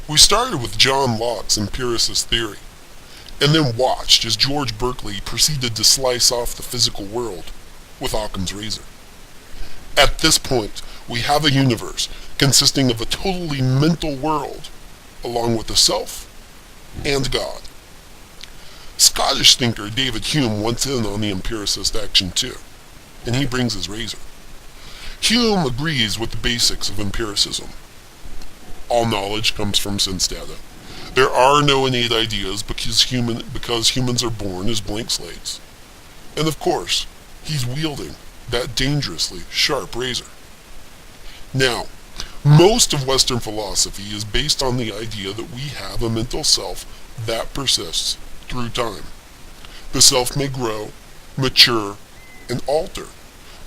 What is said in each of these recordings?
We started with John Locke's empiricist theory, and then watched as George Berkeley proceeded to slice off the physical world with Occam's razor. At this point, we have a universe consisting of a totally mental world, along with the self and God. Scottish thinker David Hume wants in on the empiricist action too, and he brings his razor. Hume agrees with the basics of empiricism. All knowledge comes from sense data. There are no innate ideas because humans are born as blank slates. And of course, he's wielding that dangerously sharp razor. Now, most of Western philosophy is based on the idea that we have a mental self that persists through time. The self may grow, mature, and alter,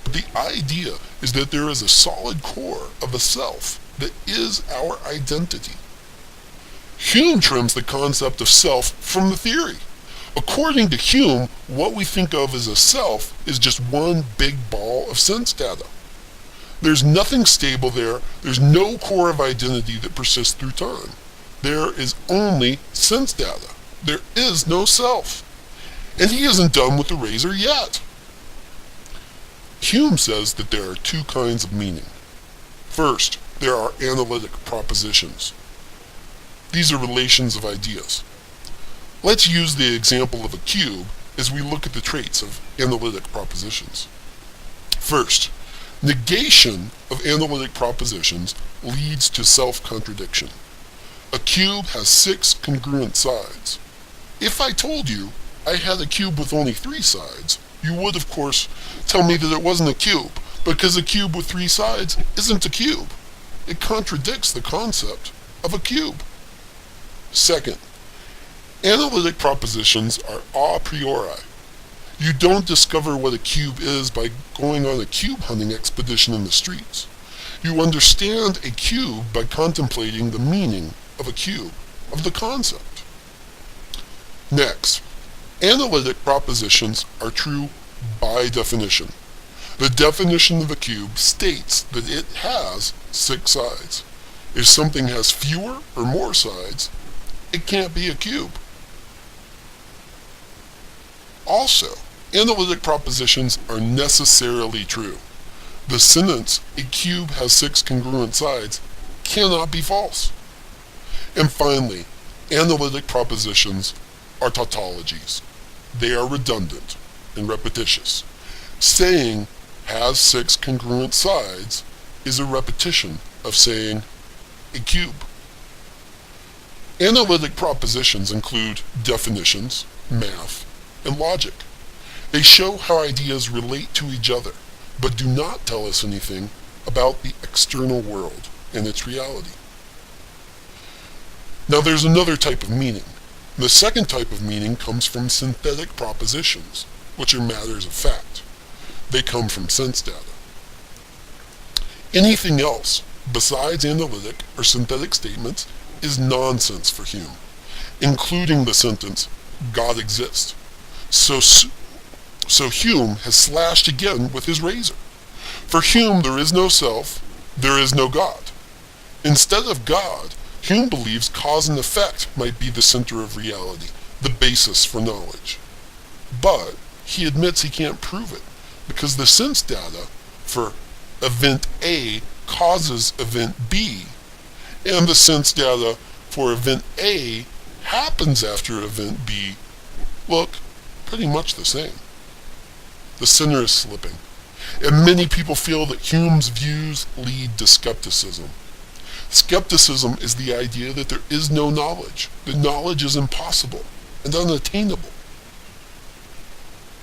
but the idea is that there is a solid core of a self that is our identity. Hume trims the concept of self from the theory. According to Hume, what we think of as a self is just one big ball of sense data. There's nothing stable there. There's no core of identity that persists through time. There is only sense data. There is no self. And he isn't done with the razor yet. Hume says that there are two kinds of meaning. First, there are analytic propositions. These are relations of ideas. Let's use the example of a cube as we look at the traits of analytic propositions. First, negation of analytic propositions leads to self-contradiction. A cube has 6 congruent sides. If I told you I had a cube with only 3 sides, you would, of course, tell me that it wasn't a cube, because a cube with 3 sides isn't a cube. It contradicts the concept of a cube. Second, analytic propositions are a priori. You don't discover what a cube is by going on a cube hunting expedition in the streets. You understand a cube by contemplating the meaning of a cube, of the concept. Next, analytic propositions are true by definition. The definition of a cube states that it has 6 sides. If something has fewer or more sides, it can't be a cube. Also, analytic propositions are necessarily true. The sentence, "a cube has 6 congruent sides," cannot be false. And finally, analytic propositions are tautologies. They are redundant and repetitious. Saying has 6 congruent sides is a repetition of saying a cube. Analytic propositions include definitions, math, and logic. They show how ideas relate to each other, but do not tell us anything about the external world and its reality. Now there's another type of meaning. The second type of meaning comes from synthetic propositions, which are matters of fact. They come from sense data. Anything else besides analytic or synthetic statements is nonsense for Hume, including the sentence, "God exists." So Hume has slashed again with his razor. For Hume, there is no self, there is no God. Instead of God, Hume believes cause and effect might be the center of reality, the basis for knowledge. But he admits he can't prove it, because the sense data for event A causes event B, and the sense data for event A happens after event B look pretty much the same. The center is slipping, and many people feel that Hume's views lead to skepticism. Skepticism is the idea that there is no knowledge, that knowledge is impossible and unattainable.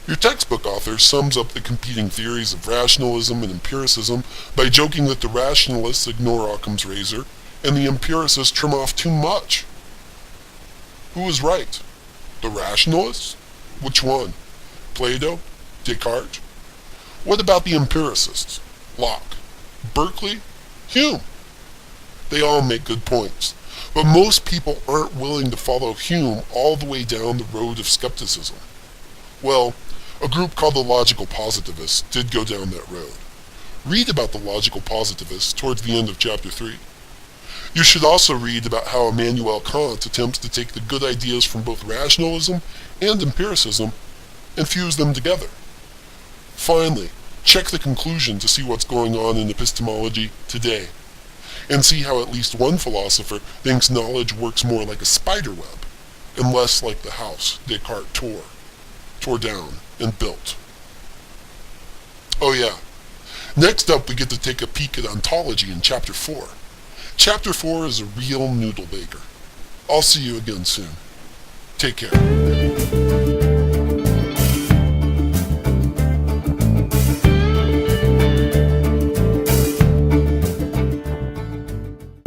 Your textbook author sums up the competing theories of rationalism and empiricism by joking that the rationalists ignore Occam's razor and the empiricists trim off too much. Who is right? The rationalists? Which one? Plato? Descartes? What about the empiricists? Locke? Berkeley? Hume? They all make good points, but most people aren't willing to follow Hume all the way down the road of skepticism. Well, a group called the Logical Positivists did go down that road. Read about the Logical Positivists towards the end of chapter 3. You should also read about how Immanuel Kant attempts to take the good ideas from both rationalism and empiricism and fuse them together. Finally, check the conclusion to see what's going on in epistemology today, and see how at least one philosopher thinks knowledge works more like a spider web, and less like the house Descartes tore down and built. Oh yeah, next up we get to take a peek at ontology in Chapter 4. Chapter 4 is a real noodle baker. I'll see you again soon. Take care.